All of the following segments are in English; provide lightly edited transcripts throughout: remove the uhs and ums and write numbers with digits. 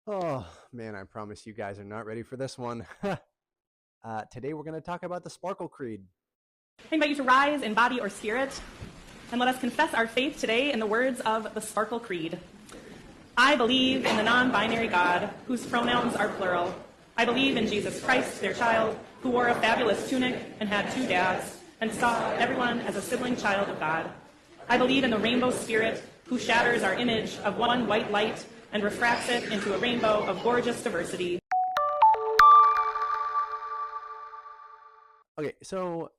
Oh, man, I promise you guys are not ready for this one. Today we're going to talk about the Sparkle Creed. I invite you to rise in body or spirit, and let us confess our faith today in the words of the Sparkle Creed. I believe in the non-binary God, whose pronouns are plural. I believe in Jesus Christ, their child, who wore a fabulous tunic and had two dads, and saw everyone as a sibling child of God. I believe in the rainbow spirit, who shatters our image of one white light and refracts it into a rainbow of gorgeous diversity. Okay, so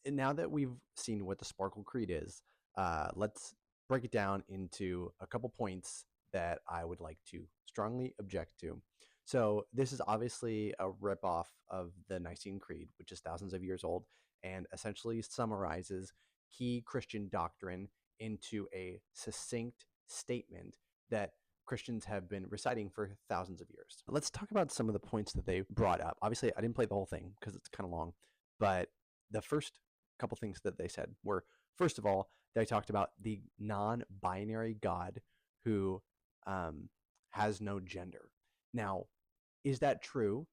now that we've seen what the Sparkle Creed is, let's break it down into a couple points that I would like to strongly object to. So this is obviously a ripoff of the Nicene Creed, which is thousands of years old, and essentially summarizes key Christian doctrine into a succinct statement that Christians have been reciting for thousands of years. Let's talk about some of the points that they brought up. Obviously, I didn't play the whole thing because it's kind of long, but the first couple things that they said were, first of all, they talked about the non-binary God who has no gender. Now, is that true?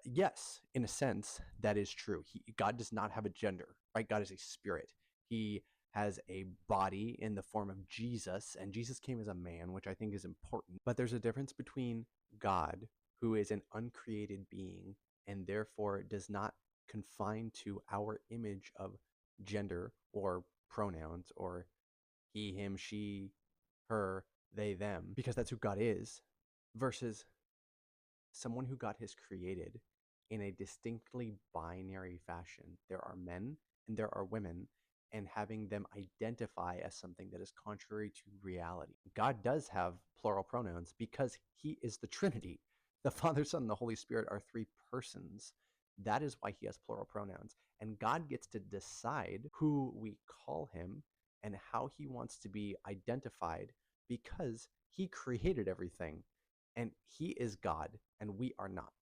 Yes, in a sense, that is true. God does not have a gender, right? God is a spirit. He has a body in the form of Jesus, and Jesus came as a man, which I think is important. But there's a difference between God, who is an uncreated being, and therefore does not confine to our image of gender or pronouns or he, him, she, her, they, them, because that's who God is, versus someone who God has created in a distinctly binary fashion. There are men and there are women, and having them identify as something that is contrary to reality. God does have plural pronouns because he is the Trinity. The Father, Son, and the Holy Spirit are three persons. That is why he has plural pronouns. And God gets to decide who we call him and how he wants to be identified because he created everything and he is God and we are not.